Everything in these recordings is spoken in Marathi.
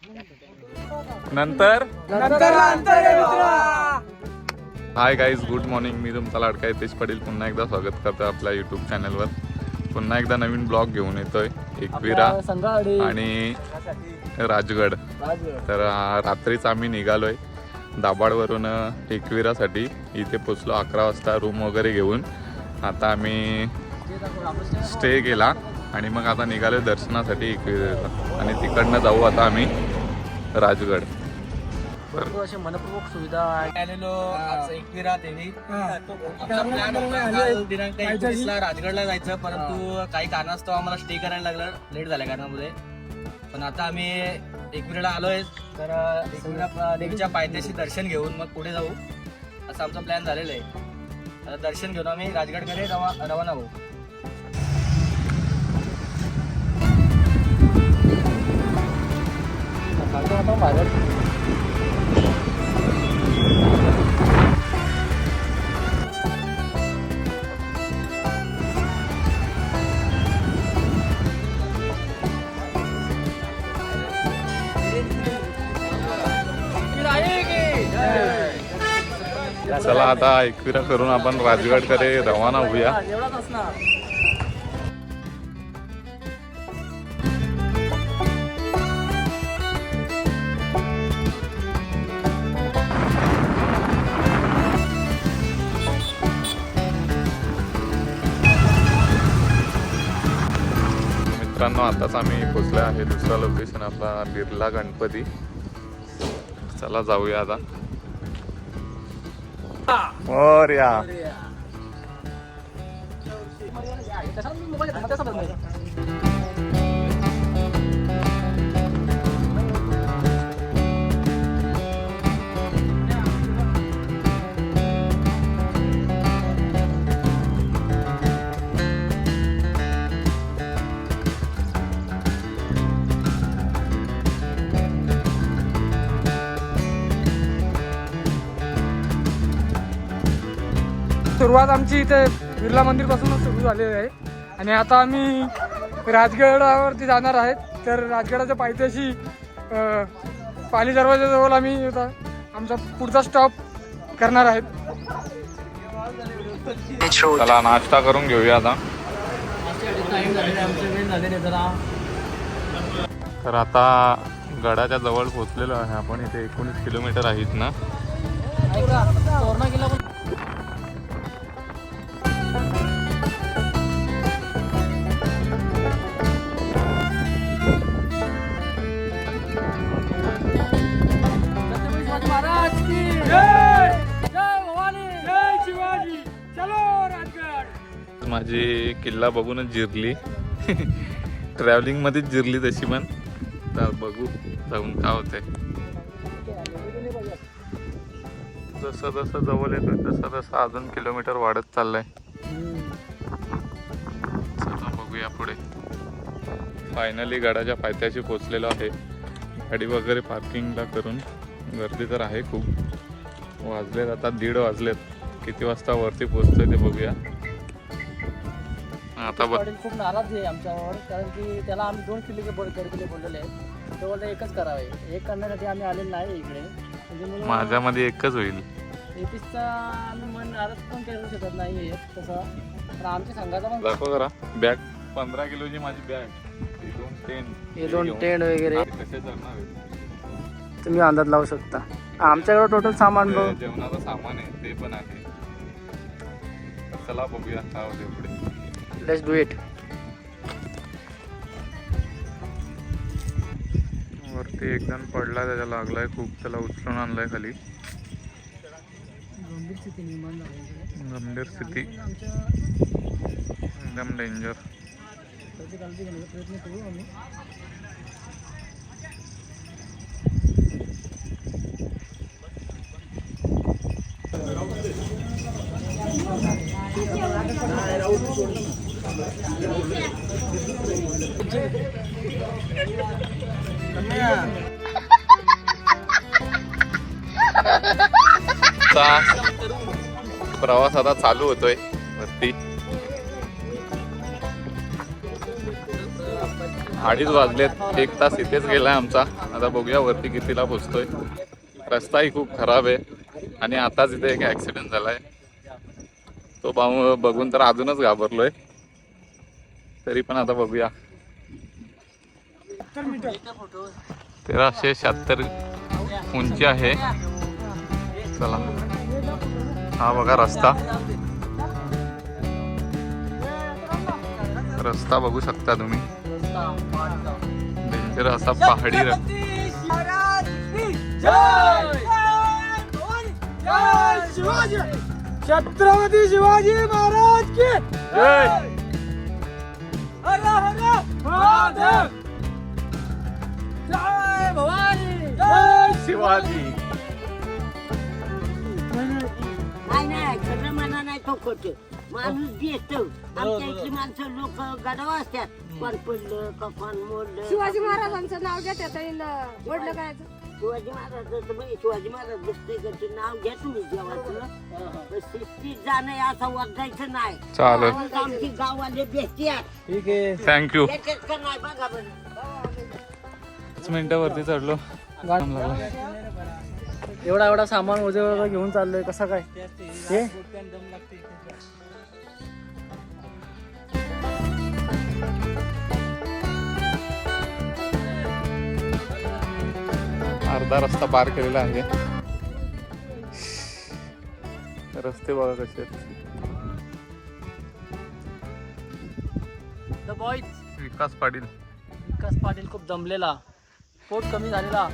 नंतर हाय गाईज, गुड मॉर्निंग. मी तुमचा लाडका हितेश पाटील पुन्हा एकदा स्वागत करतो आपल्या यूट्यूब चॅनलवर. पुन्हा एकदा नवीन ब्लॉग घेऊन येतोय. एकविरा आणि राजगड. तर रात्रीच आम्ही निघालोय दाभाडवरून एकविरासाठी. इथे पोचलो 11 वाजता रूम वगैरे घेऊन. आता आम्ही स्टे केला आणि मग आता निघालो दर्शनासाठी एकविरा आणि तिकडनं जाऊ आता आम्ही राजगड. भरपूर असे मनपूर्वक सुविधा आलेलो आज एकविरा देवी. दिनांक 21ला राजगडला जायचं, परंतु काही कारणास्तव आम्हाला स्टे करायला लागलं लेट झाल्या कारणामुळे. पण आता आम्ही एकविराला आलोय, तर एकविरा देवीच्या पायथ्याशी दर्शन घेऊन मग पुढे जाऊ असं आमचा प्लॅन झालेला आहे. आता दर्शन घेऊन आम्ही राजगडकडे रवाना होऊ. चला आता एकविरा करून आपण राजगडकडे रवाना होऊया. मित्रांनो, आताच आम्ही पोचलो आहे दुसरा लोकेशन आपला बिर्ला गणपती. चला जाऊया आता. मोरया. सुरुवात आमची इथे बिर्ला मंदिर पासूनच सुरू झालेली आहे आणि आता आम्ही राजगडावरती जाणार आहेत. तर राजगडाच्या पायथ्याशी पाली दरवाजाजवळ आम्ही आता आमचा पुढचा स्टॉप करणार आहेत. चला नाश्ता करून घेऊया आता. तर आता गडाच्या जवळ पोहोचलेलो आहे आपण. इथे 19 किलोमीटर आहेत ना. माझी किल्ला बघूनच जिरली. ट्रॅव्हलिंग मध्येच जिरली तशी पण. तर बघू जाऊन काय होतंय. जसं जसं जवळ येतोय तसं तसं अजून किलोमीटर वाढत चाललंय. चला बघूया पुढे. फायनली गडाच्या पायथ्याशी पोचलेलो आहे. गाडी वगैरे पार्किंगला करून. गर्दी तर आहे खूप. वाजलेत आता 1:30 वाजलेत. किती वाजता वरती पोचतोय ते बघूया. आता खूप नाराज आहे आमच्यावर, कारण की त्याला आम्ही 2 किलो बोललेले आहेत. तो बोलतो एकच करावे. एक करण्यासाठी आम्ही आलेलो नाही इकडे. म्हणजे माझ्यामध्ये एकच होईल. 31चा आम्ही मन नाराज पण करू शकत नाही तसं. पण आमच्या संघाचा पण दाखव करा. बॅग 15 किलोची माझी बॅग. हे 2 टेंट वगैरे कसे जाणार तुम्ही अंदाज लावू शकता. आमच्याकडे टोटल सामान जेवणाचं सामान आहे ते पण आहे. चला बघूया काय होते पुढे. Let's do it. वरती एकदम पडला, त्याच्या लागलाय खूप. त्याला उचलून आणलाय खाली. गंभीर स्थिती, एकदम डेंजर. प्रयत्न करू आम्ही. प्रवास आता चालू होतोय वरती. 2:30 वाजलेत. 1 तास इथेच गेलाय आमचा आता बघूया वरती कितीला पोचतोय. रस्ताही खूप खराब आहे आणि आताच इथे एक ऍक्सिडेंट झालाय. तो बघून तर अजूनच घाबरलोय. तरी पण आता बघूया. 1376 उंची आहे. चला हा बघा रस्ता बघू शकता तुम्ही. डेंजर असा पहाडी छत्रपती शिवाजी महाराज की जय. हर हर महादेव. जय भवानी. जय शिवाजी. नाही खरं म्हणा नाही तो खोट माणूस दिसतो. आमच्या इथली माणसं लोक गडवा असतात. कोण पडलं का कोण मोडलं. शिवाजी महाराजांचं नाव घेतात वडलं काय शिवाजी महाराजांचं शिवाजी महाराज बसते नाव घ्या तुम्ही देवाचं. शिस्तीत जाणं असं वाजायचं नाही. चालेल. आमची गाववाले बेस्टी आहेत. ठीक आहे. थँक्यू. येतेच का नाही बघा बरं. 5 मिनिटावरती चढलो. एवढा सामान वगैरे घेऊन चाललोय. कसं काय हे अर्धा रस्ता पार केलेला आहे. रस्ते बघा कसे आहेत. विकास पाटील खूप दमलेला, पोट कमी झालेला.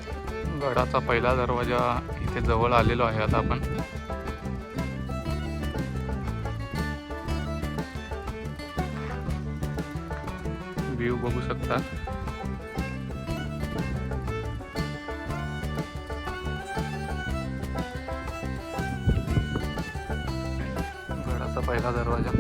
गडाचा पहिला दरवाजा इथे जवळ आलेलो आहे. आता आपण व्ह्यू बघू शकता. गडाचा पहिला दरवाजा.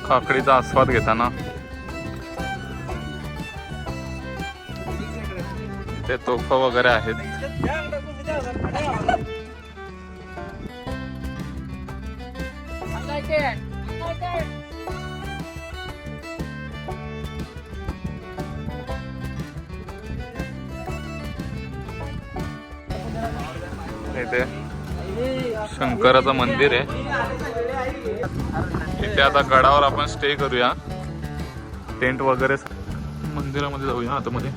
काकडीचा आस्वाद घेताना ते तोफ वगैरे आहेत. इथे शंकराचं मंदिर आहे. इथे आता गडावर आपण स्टे करूया. टेंट वगैरे मंदिरामध्ये जाऊया आतमध्ये.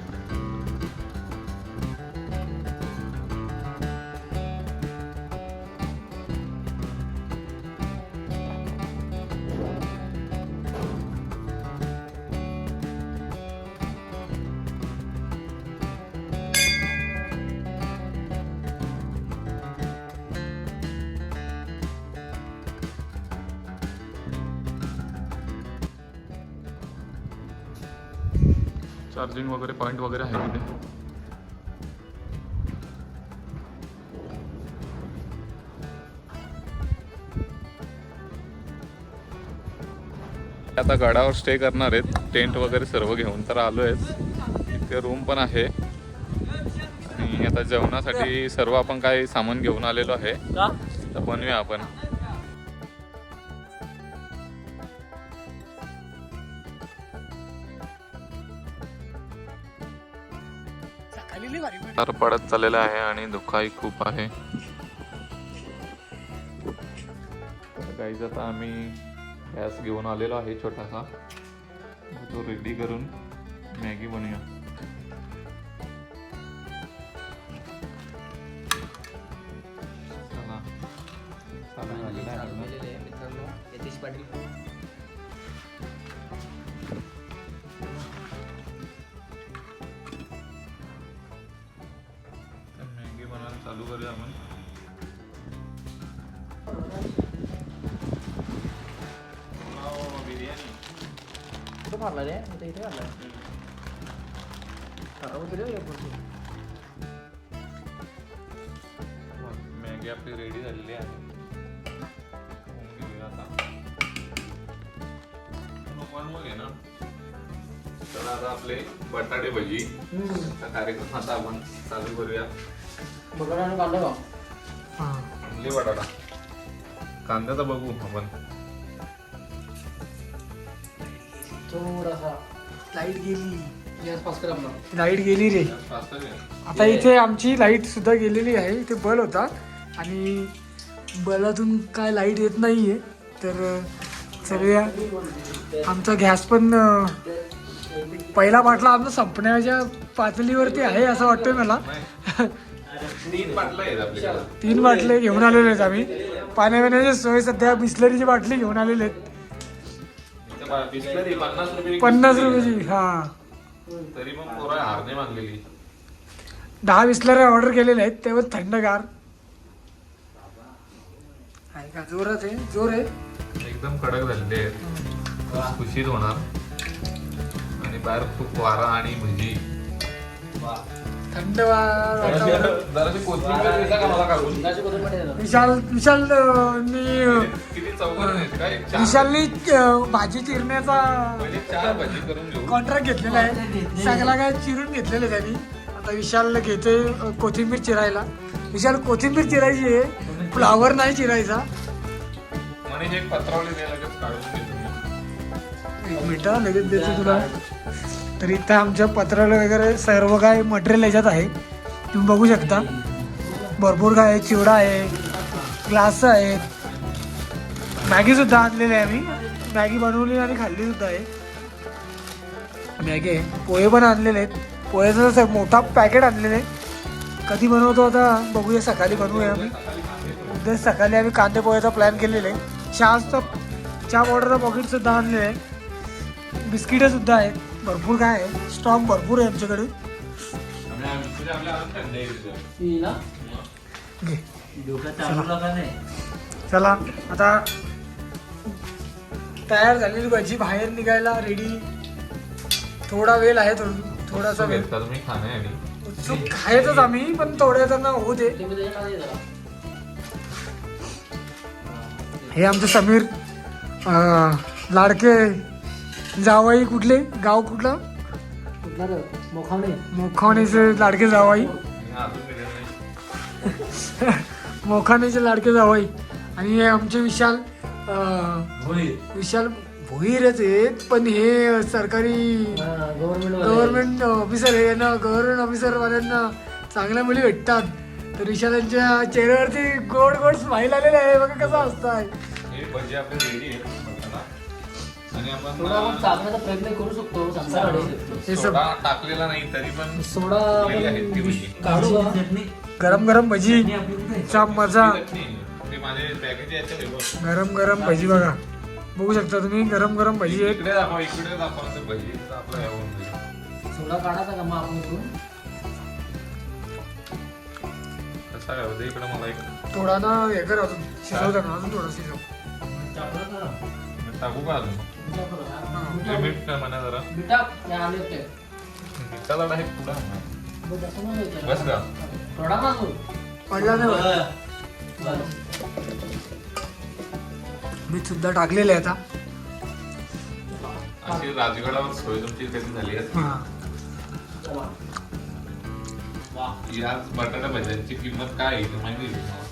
चार्जिंग वगैरे पॉइंट वगैरे आहे तिथे. आता गडावर स्टे करणार आहेत. टेंट वगैरे सर्व घेऊन तर आलो आहेत. इथे रूम पण आहे आणि आता जेवणासाठी सर्व आपण काही सामान घेऊन आलेलो आहे. तर बनवूया आपण. तर पडत चाललेला आहे आणि धुकाही खूप आहे. गाईज आता आम्ही गॅस घेऊन आलेलो आहे छोटासा. तो रेडी करून मॅगी बनवूया. चला चालू झालेला आहे. मित्रांनो यतीश पाटील चालू करूया आपण. बिर्याणी कुठं मारला रे इथे मारला मॅगी आपली रेडी झालेली आहे. घेऊया आता. बनवून घे ना. तर आता आपले बटाटे भजी चा कार्यक्रम आता आपण चालू करूया. बघा कांदा का आणली बटाटा. कांद्याचा बघू आपण. थोडासा लाईट गेली गॅस पास कर आपला. लाईट गेली रे. आता इथे आमची लाईट सुद्धा गेलेली आहे. इथे बल होता आणि बलातून काय लाईट येत नाहीये. तर चलूया. आमचा गॅस पण पहिला बाटला आमचा संपण्याच्या पातळीवरती आहे असं वाटतंय मला. 3 बाटल्या आहेत आपल्याकडे. 3 बाटले घेऊन आलेले आहेत आम्ही. पाण्यापिण्याची सोय सध्या बिस्लरीची बाटली घेऊन आलेले आहेत. बिस्लरी 50 रुपये. 50 रुपयाची. हा तरी पण पोरं हार नाही मागलेली. 10 बिस्लरी ऑर्डर केलेले आहेत. तेव्हा थंडगार आहे का. जोरात आहे. जोर आहे. एकदम कडक झालेले आहेत. खुशीत होणार. आणि बाहेर खूप वारा आणि भजी. थंड वातावरण. जराशी कोथिंबीर देता का मला काढून? किती चौघं आहेत काय? 4 विशालनी भाजी चिरण्याचा पहिले 4 भजी करून घेऊ. कॉन्ट्रॅक्ट घेतलेला आहे. सगळा काय चिरून घेतलेलं त्यांनी. आता विशाल घेते कोथिंबीर चिरायला. विशाल कोथिंबीर चिरायची आहे. फ्लावर नाही चिरायचा. म्हणे एक पत्रावली द्यायला लगेच काढून घेतो. 1 मिनिट लगेच देतो तुला. तर इथं आमच्या पत्राला वगैरे सर्व काय मटेरियल याच्यात आहे. तुम्ही बघू शकता. भरपूर काय आहे. चिवडा आहे. ग्लास आहेत. मॅगी सुद्धा आणलेली आहे आम्ही. मॅगी बनवली आणि खाल्ली सुद्धा आहे. मॅगी आहे. पोहे पण आणलेले आहेत. पोह्याचं असं मोठा पॅकेट आणलेलं आहे. कधी बनवतो आता बघूया. सकाळी बनवूया आम्ही. उद्या सकाळी आम्ही कांदे पोह्याचा प्लॅन केलेला आहे. चहा पावडरचा पॉकेट सुद्धा आणलेलं आहे. बिस्किटं सुद्धा आहेत. भरपूर काय आहे. स्टॉक भरपूर आहे आमच्याकडे. चला आता तयार झालेली भजी बाहेर निघायला रेडी. थोडा वेळ आहे. थोडासा वेळ. तुम्ही खाणे उत्सुक आहेतच आम्ही. पण थोड्या जण होऊ दे. हे आमचे समीर लाडके जावाई. कुठले गाव कुठलं? मोखावणीचे लाडके जावाई. मोखावणीचे लाडके जावाई. आणि हे आमचे विशाल भोईरच आहेत. पण हे सरकारी गव्हर्नमेंट ऑफिसर आहे ना. गव्हर्नमेंट ऑफिसर वाल्यांना चांगल्या मुली भेटतात. तर विशालांच्या चेहऱ्यावरती गोड गोड स्माईल आलेले आहे. बघा कसं असतं. हे भजी आपली रेडी आहे. आणि आपण चालण्याचा प्रयत्न करू शकतो. हे सब सोडा टाकलेला नाही तरी पण सोडा आहेत ती भजी. काढू गरम गरम भजी चा मजा. ते माझे पॅकेज याच्यात आहे बघ. गरम गरम भजी बघा. बघू शकता तुम्ही. गरम गरम भजी आहेत. इकडे दाखवा ते भजी आपलं हे होऊन जाईल. सोडा काढायचा का मग आपण कसा काय होतं इकडे मला एक थोडा ना हे कर. अजून शिजवता ना. अजून थोडं शिजव. टाकू का अजून? मीठ काय म्हणा जरा. मिठाचा लाडा आहे पुढा. बस का? पडला नाही. मीठ सुद्धा टाकलेलं आहे आता. अशी राजगडावर सोय तुमची कधी झाली आहे? हा. या बटाटा भज्यांची किंमत काय आहे ते माहिती आहे तुम्हाला?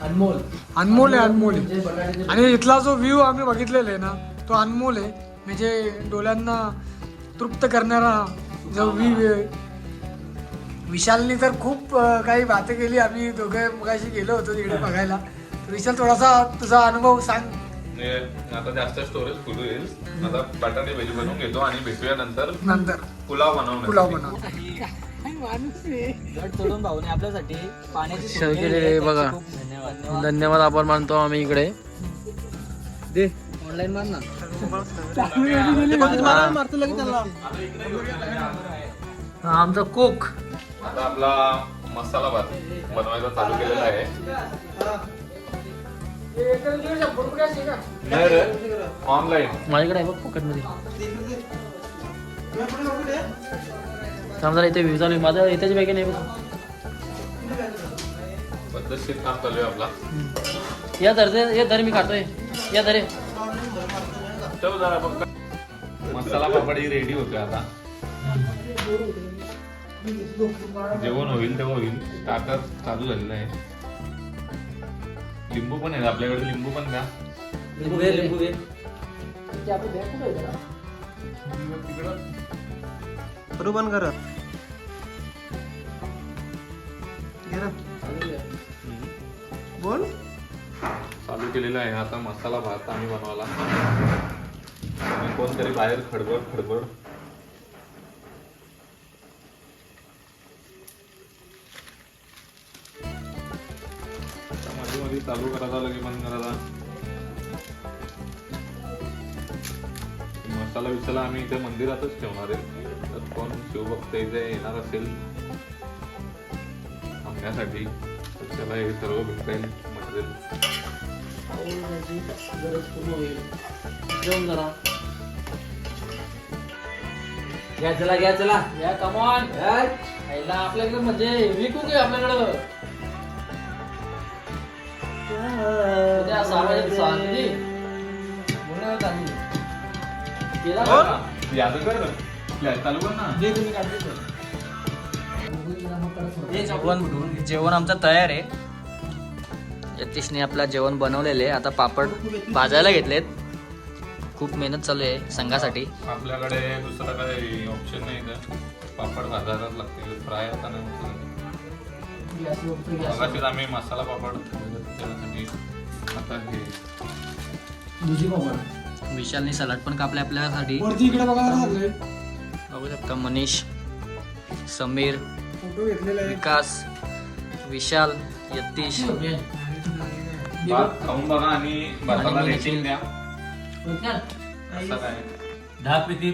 अनमोल अनमोल आहे. अनमोल आहे. आणि इथला जो व्ह्यू आम्ही बघितलेला आहे ना तो अनमोल आहे. म्हणजे डोळ्यांना तृप्त करणारा जो व्ह्यू आहे. विशालने तर खूप काही बातं केली. आम्ही दोघे मगाशी गेलो होतो तिकडे बघायला. तर विशाल थोडासा तुझा अनुभव सांग. आता जास्त स्टोरेज फुल होईल. आता बटाटे भजी बनवून घेतो आणि भेटूया नंतर पुलाव बनवणार. तोडून भाऊने आपल्यासाठी पाण्याची शेअर केलेले बघा. धन्यवाद आपण मानतो आम्ही इकडे. दे ऑनलाईन मार ना. हा आमचा कोक. आता आपला मसाला भात बनवायचा चालू केलेला आहे. नाही रे, ऑनलाईन. माझ्याकडे आहे बघ फुकट मध्ये. समजा इथे व्ह्यू चालू आहे. माझा इथेच बॅग नाही बघ. पद्धतशीर काम चालू आहे आपला. या धर मी खातोय. या धरे. चलो जरा बघ. मसाला पापड ही रेडी होते आता. जेवण होईल तेव्हा होईल. स्टार्टर चालू झालेलं आहे. लिंबू पण आहे आपल्याकडे. लिंबू पण द्या. लिंबू दे. बरोबर कर. बोल. चालू केलेला आहे आता मसाला भात आम्ही बनवायला. आणि कोणतरी बाहेर खडबड. मध्ये चालू करायचा लगे बंद करायचा. मसाला विसाला आम्ही इथे मंदिरातच ठेवणार आहे. तर कोण शिवभक्त इथे येणार असेल आमच्यासाठी तर त्याला हे सर्व भेटता येईल मटेरियल. जेवण जरा. घ्या चला. या कमॉन. आपल्याकडे म्हणजे हेवी कुक आहे आपल्याकडं. जेवण आमचं तयार आहे. यतीशने आपला जेवण बनवलेले आहे. आता पापड भाजायला घेतलेत. खूप मेहनत चालू आहे संघासाठी. आपल्याकडे दुसरा काही ऑप्शन नाही का. पापड भाजायलाच लागतील. फ्राय आता नाही. मगाशीच आम्ही मसाला पापड त्यासाठी आता हे विशालने सलाड पण कापले आपल्यासाठी. इकडे बघायला बघू शकता मनीष, समीर, फोटो घेतलेला आहे. विकास, विशाल, यतीश. भात खाऊन बघा आणि भाताला रेटिंग द्या. असं काय 10 पैकी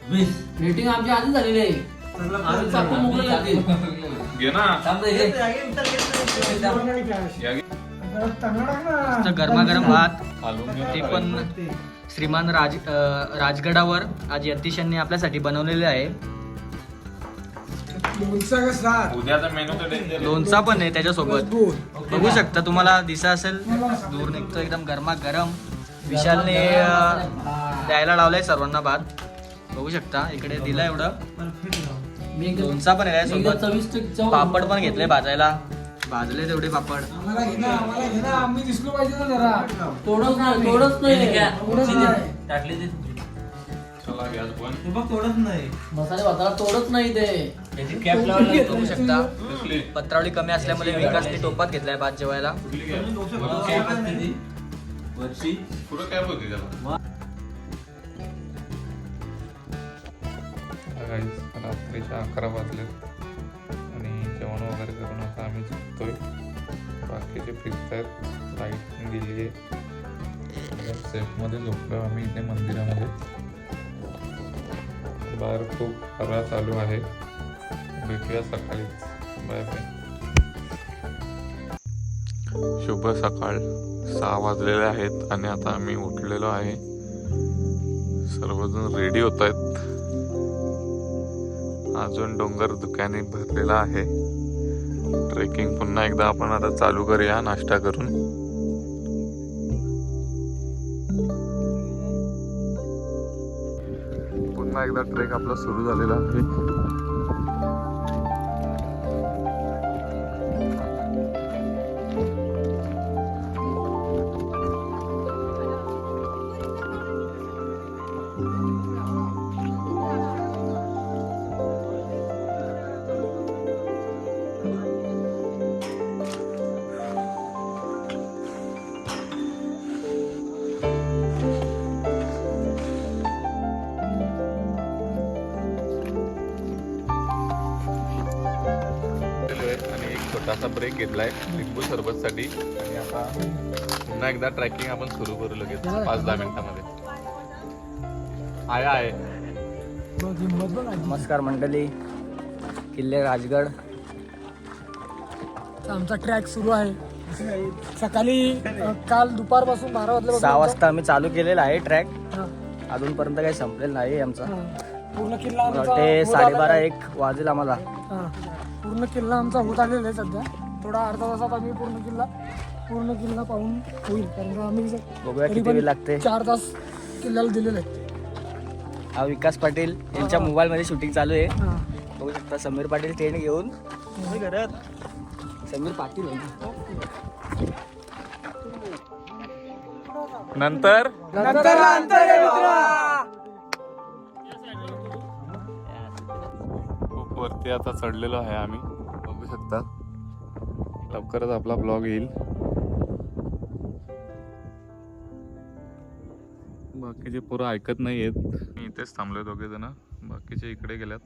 20 रेटिंग आमची आधी झालेली आहे. आम्ही चाकू मोकळे लागतील. घे ना. गरमागरम भात खालून घे. ते पण श्रीमान राजगडावर आज यतीश यांनी आपल्यासाठी बनवलेले आहे. उद्याचा मेनू तर डेंजर. लोणचा पण आहे त्याच्यासोबत. बघू शकता तुम्हाला दिसा असेल दूर निघतो एकदम गरमागरम. विशालने द्यायला लावलाय सर्वांना भात. बघू शकता इकडे दिला एवढं. लोणचा पण आहे सोबत. पापड पण घेतले भाजायला. भाजले तेवढे पापड. आम्ही दिसलो पाहिजे ना जरा. तोडच नाही टाकले ते. चला गॅस पण. मसाले भाताला तोडच नाही ते. बघू शकता पत्रावळी कमी असल्यामुळे विकासने टोपात घेतलाय भात जेवायला. पुढं काय होती त्याला. रात्रीच्या 11 वाजले आणि जेवण वगैरे करून आता आम्ही झोपतोय. बाकीचे फिक्स आहेत. लाईट गेली आहे. सेफमध्ये झोपलो आम्ही इथे मंदिरामध्ये. बाहेर खूप हवा चालू आहे. भेटूया सकाळीच. Bye bye. शुभ सकाळ. 6 वाजलेले आहेत आणि आता आम्ही उठलेलो आहे. सर्वजण रेडी होत आहेत. अजून डोंगर दुकाने भरलेला आहे. ट्रेकिंग पुन्हा एकदा आपण आता चालू करूया नाश्ता करून. पुन्हा एकदा ट्रेक आपला सुरू झालेला आहे. आणि एक छोटासा ब्रेक घेतलाय लिंबू सरबतसाठी. आणि आता पुन्हा एकदा ट्रॅकिंग आपण सुरू करू लगेच 5-10 मिनिटांमध्ये. आहे. नमस्कार मंडळी. किल्ले राजगड. तर आमचा ट्रॅक सुरू आहे. सकाळी काल दुपारपासून 12 वाजल्यापासून 6 वाजता आम्ही चालू केलेला आहे ट्रॅक. हा, अजूनपर्यंत काही संपलेला नाही आमचा. हा. पूर्ण किल्ला मला आमचा वाटते होत आलेला 12:30 आहे. 1 वाजेल आम्हाला. हा. पूर्ण किल्ला आमचा होत आलेला आहे सध्या. थोडा अर्धा तासात आम्ही पूर्ण किल्ला पाहून होईल. कारण का आम्ही बघूया तरी किती पण वेळ लागते. 4 तास किल्ल्याला दिलेले आहेत. हा विकास पाटील यांच्या मोबाईल मध्ये शूटिंग चालू आहे. हा. बघू शकता समीर पाटील ट्रेन घेऊन घरात. समीर पाटील नंतर खूप वरती आता चढलेलो आहे आम्ही, बघू शकता. लवकरच आपला ब्लॉग येईल. बाकीचे पुरं ऐकत नाही येत. मी इथेच थांबलोय, दोघे जण बाकीचे इकडे गेल्यात.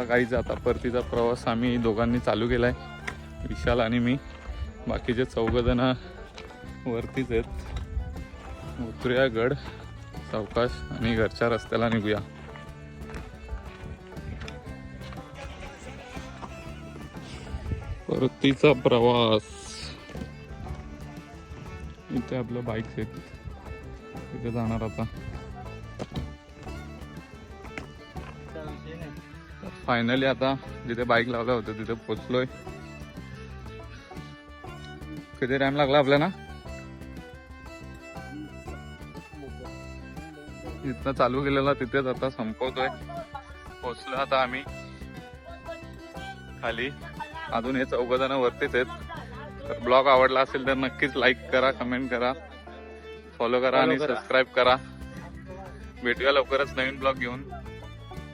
काहीच आता परतीचा प्रवास आम्ही दोघांनी चालू केलाय, विशाल आणि मी. बाकीचे 4 जण वरतीच आहेत. उतरूया गड सावकाश आणि घरच्या रस्त्याला निघूया. परतीचा प्रवास. इथे आपलं बाईक्स आहेत, तिथे जाणार आता. फायनली आता जिथे बाईक लावला होता तिथे पोचलोय. किती टाइम लागला आपल्याला? इथनं चालू केलेला तिथेच आता संपवतोय. पोचलो आता आम्ही खाली. अजून हे 4 जण वरतीच आहेत. तर ब्लॉग आवडला असेल तर नक्कीच लाईक करा, कमेंट करा, फॉलो करा आणि सबस्क्राईब करा. भेटूया लवकरच नवीन ब्लॉग घेऊन.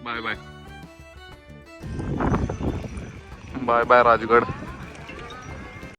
Bye bye. Bye bye Rajgad.